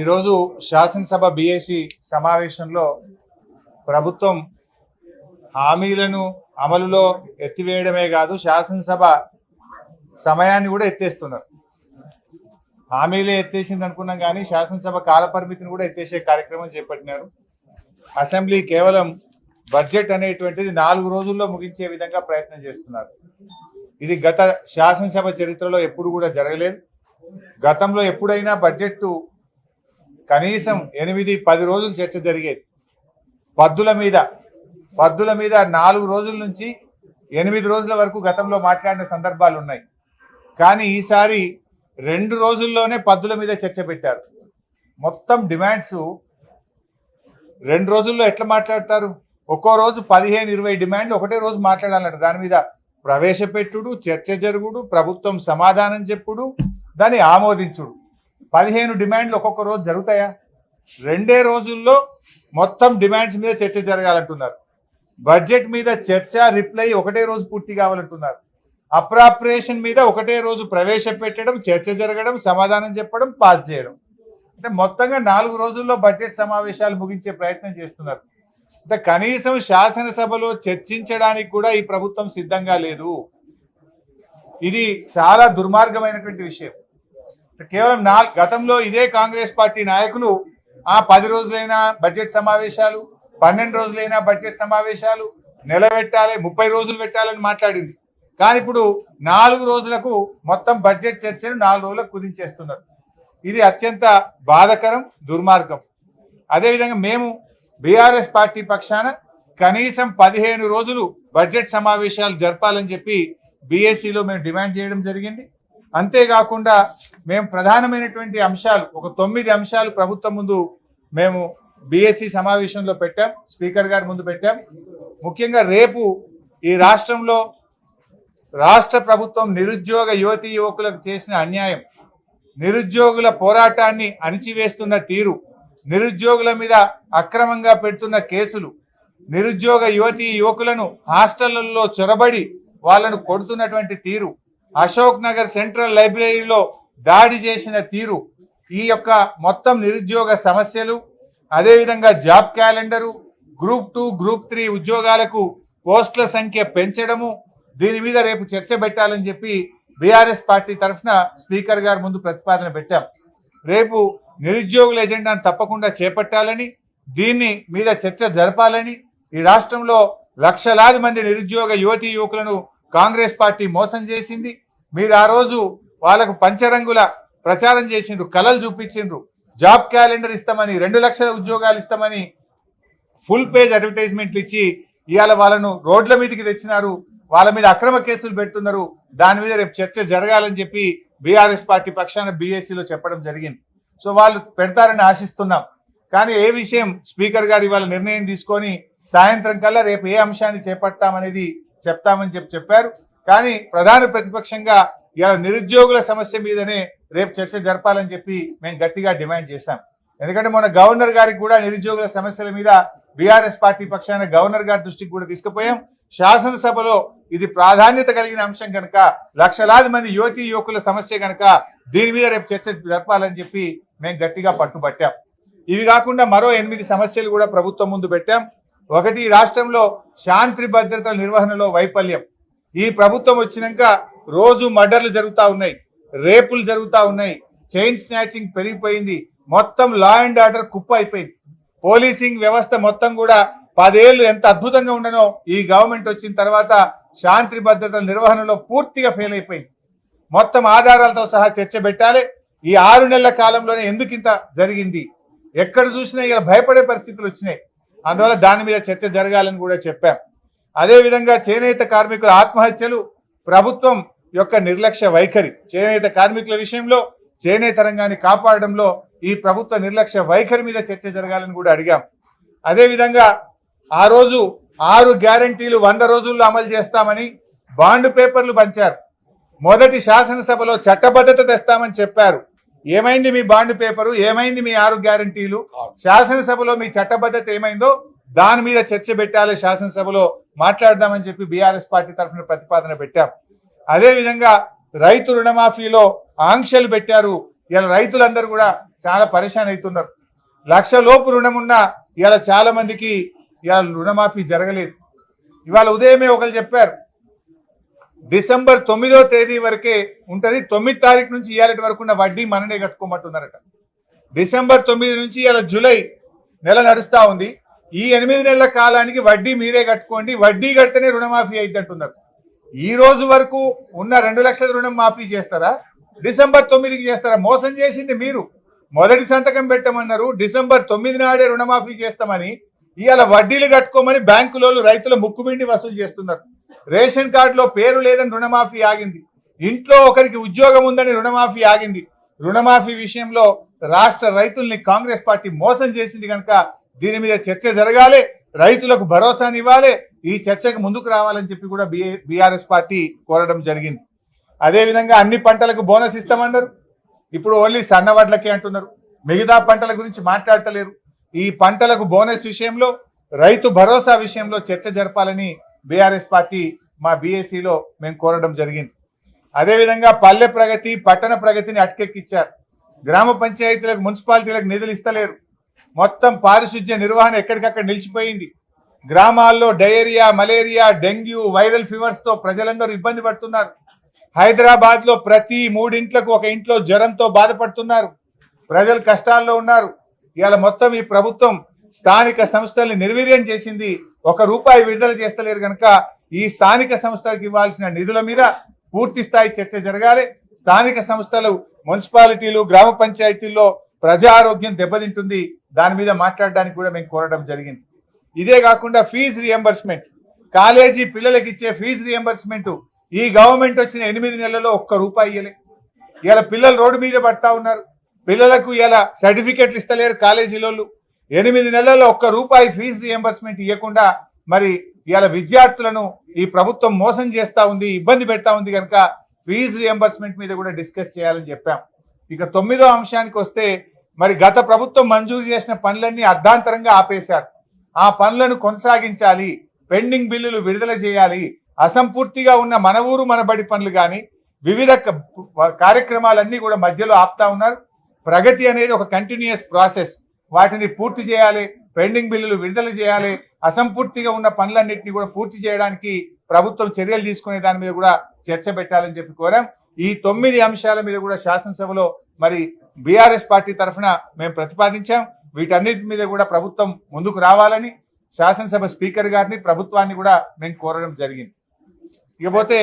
ఈరోజు శాసనసభ బీఏసీ సమావేశంలో ప్రభుత్వం హామీలను అమలులో ఎత్తివేయడమే కాదు, శాసనసభ సమయాన్ని కూడా ఎత్తేస్తున్నారు. హామీలే ఎత్తేసింది అనుకున్నాం కానీ శాసనసభ కాలపరిమితిని కూడా ఎత్తేసే కార్యక్రమం చేపట్టినారు. అసెంబ్లీ కేవలం బడ్జెట్ అనేటువంటిది 4 రోజుల్లో ముగించే విధంగా ప్రయత్నం చేస్తున్నారు. ఇది గత శాసనసభ చరిత్రలో ఎప్పుడు కూడా జరగలేదు. గతంలో ఎప్పుడైనా బడ్జెట్ కనీసం 8-10 రోజులు చర్చ జరిగేది. పద్దుల మీద 4 రోజుల నుంచి 8 రోజుల వరకు గతంలో మాట్లాడిన సందర్భాలు ఉన్నాయి. కానీ ఈసారి 2 రోజుల్లోనే పద్దుల మీద చర్చ పెట్టారు. మొత్తం డిమాండ్స్ 2 రోజుల్లో ఎట్లా మాట్లాడతారు? ఒక్కో రోజు 15-20 డిమాండ్లు ఒకటే రోజు మాట్లాడాలంట. దాని మీద ప్రవేశపెట్టుడు, చర్చ జరుగుడు, ప్రభుత్వం సమాధానం చెప్పుడు, దాన్ని ఆమోదించుడు. 15 డిమాండ్లు ఒక్కొక్క రోజు జరుగుతాయా? 2 రోజుల్లో మొత్తం డిమాండ్స్ మీద చర్చ జరగాలంటున్నారు. బడ్జెట్ మీద చర్చ, రిప్లై ఒకటే రోజు పూర్తి కావాలంటున్నారు. అప్రాప్రియేషన్ మీద ఒకటే రోజు ప్రవేశపెట్టడం, చర్చ జరగడం, సమాధానం చెప్పడం, పాస్ చేయడం. అంటే మొత్తంగా 4 రోజుల్లో బడ్జెట్ సమావేశాలు ముగించే ప్రయత్నం చేస్తున్నారు. అంటే కనీసం శాసనసభలో చర్చించడానికి కూడా ఈ ప్రభుత్వం సిద్ధంగా లేదు. ఇది చాలా దుర్మార్గమైనటువంటి విషయం. కేవలం గతంలో ఇదే కాంగ్రెస్ పార్టీ నాయకులు 10 రోజులైనా బడ్జెట్ సమావేశాలు, 12 రోజులైనా బడ్జెట్ సమావేశాలు, నెల పెట్టాలి, 30 రోజులు పెట్టాలని మాట్లాడింది. కానీ ఇప్పుడు 4 రోజులకు మొత్తం బడ్జెట్ చర్చను 4 రోజులకు కుదించేస్తున్నారు. ఇది అత్యంత బాధకరం, దుర్మార్గం. అదేవిధంగా మేము బీఆర్ఎస్ పార్టీ పక్షాన కనీసం 15 రోజులు బడ్జెట్ సమావేశాలు జరపాలని చెప్పి బీఏసీలో మేము డిమాండ్ చేయడం జరిగింది. అంతేకాకుండా మేము ప్రధానమైనటువంటి అంశాలు ఒక 9 అంశాలు ప్రభుత్వం ముందు మేము బీఏసీ సమావేశంలో పెట్టాం, స్పీకర్ గారి ముందు పెట్టాం. ముఖ్యంగా రేపు ఈ రాష్ట్రంలో రాష్ట్ర ప్రభుత్వం నిరుద్యోగ యువతీ యువకులకు చేసిన అన్యాయం, నిరుద్యోగుల పోరాటాన్ని అణిచివేస్తున్న తీరు, నిరుద్యోగుల మీద అక్రమంగా పెడుతున్న కేసులు, నిరుద్యోగ యువతీ యువకులను హాస్టళ్లలో చొరబడి వాళ్ళను కొడుతున్నటువంటి తీరు, అశోక్ నగర్ సెంట్రల్ లైబ్రరీలో దాడి చేసిన తీరు, ఈ యొక్క మొత్తం నిరుద్యోగ సమస్యలు, అదేవిధంగా జాబ్ క్యాలెండరు, గ్రూప్ 2, గ్రూప్ 3 ఉద్యోగాలకు పోస్టుల సంఖ్య పెంచడము, దీని మీద రేపు చర్చ పెట్టాలని చెప్పి బీఆర్ఎస్ పార్టీ తరఫున స్పీకర్ గారి ముందు ప్రతిపాదన పెట్టాం. రేపు నిరుద్యోగుల ఎజెండాను తప్పకుండా చేపట్టాలని, దీన్ని మీద చర్చ జరపాలని, ఈ రాష్ట్రంలో లక్షలాది మంది నిరుద్యోగ యువతీ యువకులను కాంగ్రెస్ పార్టీ మోసం చేసింది. మీరు ఆ రోజు వాళ్ళకు పంచరంగుల ప్రచారం చేసిండ్రు, కలలు చూపించిండ్రు, జాబ్ క్యాలెండర్ ఇస్తామని, 2 లక్షల ఉద్యోగాలు ఇస్తామని ఫుల్ పేజ్ అడ్వర్టైజ్మెంట్లు ఇచ్చి ఇవాళ వాళ్ళను రోడ్ల మీదకి తెచ్చినారు. వాళ్ళ మీద అక్రమ కేసులు పెడుతున్నారు. దాని మీద రేపు చర్చ జరగాలని చెప్పి బీఆర్ఎస్ పార్టీ పక్షాన బీఏసీలో చెప్పడం జరిగింది. సో వాళ్ళు పెడతారని ఆశిస్తున్నాం. కానీ ఏ విషయం స్పీకర్ గారు ఇవాళ నిర్ణయం తీసుకొని సాయంత్రం కల్లా రేపు ఏ అంశాన్ని చేపడతామనేది చెప్తామని చెప్పారు. కానీ ప్రధాన ప్రతిపక్షంగా ఇవాళ నిరుద్యోగుల సమస్య మీదనే రేపు చర్చ జరపాలని చెప్పి మేము గట్టిగా డిమాండ్ చేశాం. ఎందుకంటే మొన్న గవర్నర్ గారికి కూడా నిరుద్యోగుల సమస్యల మీద బీఆర్ఎస్ పార్టీ పక్షాన గవర్నర్ గారి దృష్టికి కూడా తీసుకుపోయాం. శాసనసభలో ఇది ప్రాధాన్యత కలిగిన అంశం కనుక, లక్షలాది మంది యువతీ యువకుల సమస్య కనుక దీని మీద రేపు చర్చ జరపాలని చెప్పి మేము గట్టిగా పట్టుబట్టాం. ఇవి కాకుండా మరో 8 సమస్యలు కూడా ప్రభుత్వం ముందు పెట్టాం. ఒకటి, రాష్ట్రంలో శాంతి భద్రతల నిర్వహణలో వైఫల్యం. ఈ ప్రభుత్వం వచ్చినాక రోజు మర్డర్లు జరుగుతూ ఉన్నాయి, రేపులు జరుగుతూ ఉన్నాయి, చైన్ స్నాచింగ్ పెరిగిపోయింది, మొత్తం లా అండ్ ఆర్డర్ కుప్ప అయిపోయింది. పోలీసింగ్ వ్యవస్థ మొత్తం కూడా 10 ఏళ్ళు ఎంత అద్భుతంగా ఉండనో ఈ గవర్నమెంట్ వచ్చిన తర్వాత శాంతి భద్రతల నిర్వహణలో పూర్తిగా ఫెయిల్ అయిపోయింది. మొత్తం ఆధారాలతో సహా చర్చ పెట్టాలి. ఈ 6 నెలల కాలంలోనే ఎందుకు ఇంత జరిగింది, ఎక్కడ చూసినా ఇలా భయపడే పరిస్థితులు వచ్చినాయి. అందువల్ల దాని మీద చర్చ జరగాలని కూడా చెప్పాం. అదేవిధంగా చేనేత కార్మికుల ఆత్మహత్యలు, ప్రభుత్వం యొక్క నిర్లక్ష్య వైఖరి, చేనేత కార్మికుల విషయంలో చేనేత రంగాన్ని కాపాడడంలో ఈ ప్రభుత్వ నిర్లక్ష్య వైఖరి మీద చర్చ జరగాలని కూడా అడిగాం. అదేవిధంగా ఆ రోజు 6 గ్యారంటీలు 100 రోజుల్లో అమలు చేస్తామని బాండ్ పేపర్లు పంచారు. మొదటి శాసనసభలో చట్టబద్ధత తెస్తామని చెప్పారు. ఏమైంది మీ బాండ్ పేపరు, ఏమైంది మీ 6 గ్యారంటీలు? శాసనసభలో మీ చట్టబద్ధత ఏమైందో దాని మీద చర్చ పెట్టాలి, శాసనసభలో మాట్లాడదామని చెప్పి బీఆర్ఎస్ పార్టీ తరఫున ప్రతిపాదన పెట్టాం. అదేవిధంగా రైతు రుణమాఫీలో ఆంక్షలు పెట్టారు. ఇలా రైతులందరూ కూడా చాలా పరేషాన్ అవుతున్నారు. 1,00,000 లోపు రుణం ఉన్న ఇవాళ చాలా మందికి ఇవాళ రుణమాఫీ జరగలేదు. ఇవాళ ఉదయమే ఒకరు చెప్పారు డిసెంబర్ 9వ తేదీ వరకే ఉంటది, 9 తారీఖు నుంచి ఇవాళ వరకు ఉన్న వడ్డీ మననే కట్టుకోమంటున్నారట. డిసెంబర్ 9 నుంచి ఇవాళ జూలై నెల నడుస్తా ఉంది. ఈ 8 నెలల కాలానికి వడ్డీ మీరే కట్టుకోండి, వడ్డీ కడితేనే రుణమాఫీ అయింది అంటున్నారు. ఈ రోజు వరకు ఉన్న 2 లక్షల రుణం మాఫీ చేస్తారా, డిసెంబర్ 9కి చేస్తారా? మోసం చేసింది మీరు. మొదటి సంతకం పెట్టమన్నారు, డిసెంబర్ 9 నాడే రుణమాఫీ చేస్తామని ఇవాళ వడ్డీలు కట్టుకోమని బ్యాంకులో రైతుల ముక్కుబిండి వసూలు చేస్తున్నారు. రేషన్ కార్డులో పేరు లేదని రుణమాఫీ ఆగింది, ఇంట్లో ఒకరికి ఉద్యోగం ఉందని రుణమాఫీ ఆగింది. రుణమాఫీ విషయంలో రాష్ట్ర రైతుల్ని కాంగ్రెస్ పార్టీ మోసం చేసింది కనుక దీని మీద చర్చ జరగాలి, రైతులకు భరోసాని ఇవ్వాలి, ఈ చర్చకు ముందుకు రావాలని చెప్పి కూడా బీఆర్ఎస్ పార్టీ కోరడం జరిగింది. అదేవిధంగా అన్ని పంటలకు బోనస్ ఇస్తామన్నారు, ఇప్పుడు ఓన్లీ సన్నవడ్లకే అంటున్నారు, మిగతా పంటల గురించి మాట్లాడతలేరు. ఈ పంటలకు బోనస్ విషయంలో, రైతు భరోసా విషయంలో చర్చ జరపాలని బీఆర్ఎస్ పార్టీ మా బీఏసీలో మేము కోరడం జరిగింది. అదేవిధంగా పల్లె ప్రగతి, పట్టణ ప్రగతిని అటకెక్కిచ్చారు. గ్రామ పంచాయతీలకు, మున్సిపాలిటీలకు నిధులు ఇస్తలేరు. మొత్తం పారిశుధ్య నిర్వహణ ఎక్కడికక్కడ నిలిచిపోయింది. గ్రామాల్లో diarrhoea, malaria, dengue, viral fevers తో ప్రజలందరూ ఇబ్బంది పడుతున్నారు. హైదరాబాద్ లో ప్రతి 3 ఇంట్లకు ఒక ఇంట్లో జ్వరంతో బాధపడుతున్నారు. ప్రజలు కష్టాల్లో ఉన్నారు. ఇవాళ మొత్తం ఈ ప్రభుత్వం స్థానిక సంస్థల్ని నిర్వీర్యం చేసింది. ₹1 విడుదల చేస్తలేరు కనుక ఈ స్థానిక సంస్థలకు ఇవ్వాల్సిన నిధుల మీద పూర్తి స్థాయి చర్చ జరగాలి. స్థానిక సంస్థలు, మున్సిపాలిటీలు, గ్రామ పంచాయతీల్లో ప్రజా ఆరోగ్యం దెబ్బతింటుంది, దాని మీద మాట్లాడడానికి కూడా మేము కోరడం జరిగింది. ఇదే కాకుండా ఫీజు రియంబర్స్మెంట్, కాలేజీ పిల్లలకి ఇచ్చే ఫీజు రియంబర్స్మెంట్ ఈ గవర్నమెంట్ వచ్చిన 8 నెలల్లో ₹1 ఇయ్యలే. ఇలా పిల్లలు రోడ్డు మీద పడతా ఉన్నారు. పిల్లలకు ఇలా సర్టిఫికెట్లు ఇస్తలేరు కాలేజీలో. 8 నెలల్లో ₹1 ఫీజు రియంబర్స్మెంట్ ఇవ్వకుండా మరి ఇలా విద్యార్థులను ఈ ప్రభుత్వం మోసం చేస్తా ఉంది, ఇబ్బంది పెడతా ఉంది కనుక ఫీజు రియంబర్స్మెంట్ మీద కూడా డిస్కస్ చేయాలని చెప్పాం. ఇక 9వ అంశానికి వస్తే, మరి గత ప్రభుత్వం మంజూరు చేసిన పనులన్నీ అర్ధాంతరంగా ఆపేశారు. ఆ పనులను కొనసాగించాలి, పెండింగ్ బిల్లులు విడుదల చేయాలి. అసంపూర్తిగా ఉన్న మన ఊరు మన బడి పనులు కానీ వివిధ కార్యక్రమాలన్నీ కూడా మధ్యలో ఆపుతా ఉన్నారు. ప్రగతి అనేది ఒక కంటిన్యూస్ ప్రాసెస్, వాటిని పూర్తి చేయాలి, పెండింగ్ బిల్లులు విడుదల చేయాలి, అసంపూర్తిగా ఉన్న పనులన్నింటినీ కూడా పూర్తి చేయడానికి ప్రభుత్వం చర్యలు తీసుకునే దాని మీద కూడా చర్చ పెట్టాలని చెప్పి కోరాం. ఈ 9 అంశాల మీద కూడా శాసనసభలో మరి బీఆర్ఎస్ పార్టీ తరఫున మేము ప్రతిపాదించాం. వీటన్నిటి మీద కూడా ప్రభుత్వం ముందుకు రావాలని శాసనసభ స్పీకర్ గారిని, ప్రభుత్వాన్ని కూడా మేము కోరడం జరిగింది. ఇకపోతే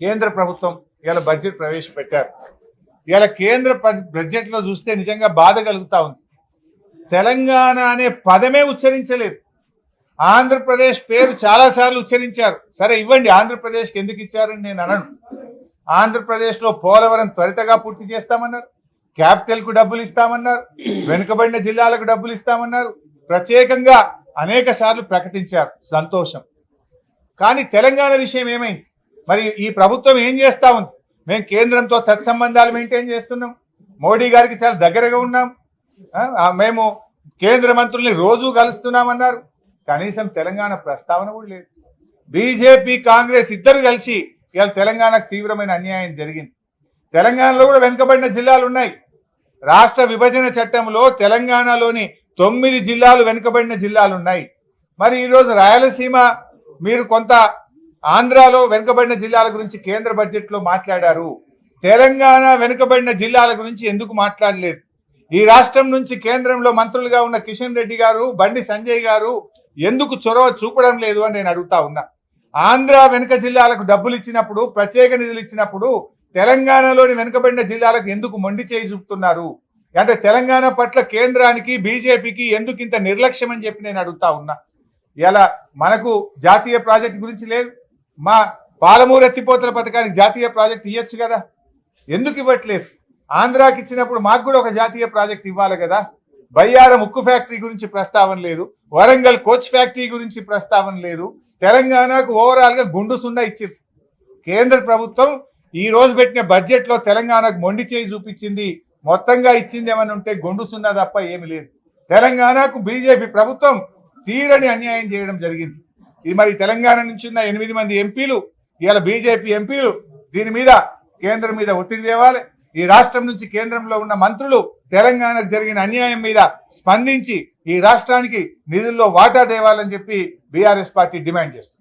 కేంద్ర ప్రభుత్వం ఇలా బడ్జెట్ ప్రవేశపెట్టారు. ఇలా కేంద్ర బడ్జెట్ లో చూస్తే నిజంగా బాధ కలుగుతా ఉంది. తెలంగాణ అనే పదమే ఉచ్చరించలేదు. ఆంధ్రప్రదేశ్ పేరు చాలా సార్లు ఉచ్చరించారు. సరే ఇవ్వండి, ఆంధ్రప్రదేశ్కి ఎందుకు ఇచ్చారని నేను అనను. ఆంధ్రప్రదేశ్ లో పోలవరం త్వరితగా పూర్తి చేస్తామన్నారు, క్యాపిటల్ కు డబ్బులు ఇస్తామన్నారు, వెనుకబడిన జిల్లాలకు డబ్బులు ఇస్తామన్నారు, ప్రత్యేకంగా అనేక సార్లు ప్రకటించారు, సంతోషం. కానీ తెలంగాణ విషయం ఏమైంది? మరి ఈ ప్రభుత్వం ఏం చేస్తా ఉంది? మేము కేంద్రంతో సత్సంబంధాలు మెయింటైన్ చేస్తున్నాం, మోడీ గారికి చాలా దగ్గరగా ఉన్నాం, మేము కేంద్ర మంత్రుల్ని రోజు కలుస్తున్నామన్నారు. కనీసం తెలంగాణ ప్రస్తావన కూడా లేదు. బీజేపీ, కాంగ్రెస్ ఇద్దరు కలిసి ఇవాళ తెలంగాణకు తీవ్రమైన అన్యాయం జరిగింది. తెలంగాణలో కూడా వెనుకబడిన జిల్లాలు ఉన్నాయి. రాష్ట్ర విభజన చట్టంలో తెలంగాణలోని 9 జిల్లాలు వెనుకబడిన జిల్లాలు ఉన్నాయి. మరి ఈరోజు రాయలసీమ, మీరు కొంత ఆంధ్రాలో వెనుకబడిన జిల్లాల గురించి కేంద్ర బడ్జెట్ లో మాట్లాడారు. తెలంగాణ వెనుకబడిన జిల్లాల గురించి ఎందుకు మాట్లాడలేదు? ఈ రాష్ట్రం నుంచి కేంద్రంలో మంత్రులుగా ఉన్న కిషన్ రెడ్డి గారు, బండి సంజయ్ గారు ఎందుకు చొరవ చూపడం లేదు అని నేను అడుగుతా ఉన్నా. ఆంధ్ర వెనుక జిల్లాలకు డబ్బులు ఇచ్చినప్పుడు, ప్రత్యేక నిధులు ఇచ్చినప్పుడు తెలంగాణలోని వెనుకబడిన జిల్లాలకు ఎందుకు మొండి చేయి చూపుతున్నారు? అంటే తెలంగాణ పట్ల కేంద్రానికి, బీజేపీకి ఎందుకు ఇంత నిర్లక్ష్యం అని చెప్పి నేను అడుగుతా ఉన్నా. ఇలా మనకు జాతీయ ప్రాజెక్ట్ గురించి లేదు. మా పాలమూరు ఎత్తిపోతల పథకానికి జాతీయ ప్రాజెక్ట్ ఇవ్వచ్చు కదా, ఎందుకు ఇవ్వట్లేదు? ఆంధ్రాకి ఇచ్చినప్పుడు మాకు కూడా ఒక జాతీయ ప్రాజెక్ట్ ఇవ్వాలి కదా. బయ్యారం ఉక్కు ఫ్యాక్టరీ గురించి ప్రస్తావన లేదు, వరంగల్ కోచ్ ఫ్యాక్టరీ గురించి ప్రస్తావన లేదు. తెలంగాణకు ఓవరాల్ గా గుండు సున్నా ఇచ్చింది. కేంద్ర ప్రభుత్వం ఈ రోజు పెట్టిన బడ్జెట్ లో తెలంగాణకు మొండి చేయి చూపించింది. మొత్తంగా ఇచ్చింది ఏమన్నా ఉంటే గుండు సున్నా తప్ప ఏమి లేదు. తెలంగాణకు బీజేపీ ప్రభుత్వం తీరని అన్యాయం చేయడం జరిగింది. ఇది మరి తెలంగాణ నుంచి ఉన్న 8 మంది ఎంపీలు, ఇవాళ బీజేపీ ఎంపీలు దీని మీద కేంద్రం మీద ఒత్తిడి తేవాలి. ఈ రాష్ట్రం నుంచి కేంద్రంలో ఉన్న మంత్రులు తెలంగాణకు జరిగిన అన్యాయం మీద స్పందించి ఈ రాష్ట్రానికి నిధుల్లో వాటా దేవాలని చెప్పి బీఆర్ఎస్ పార్టీ డిమాండ్ చేస్తుంది.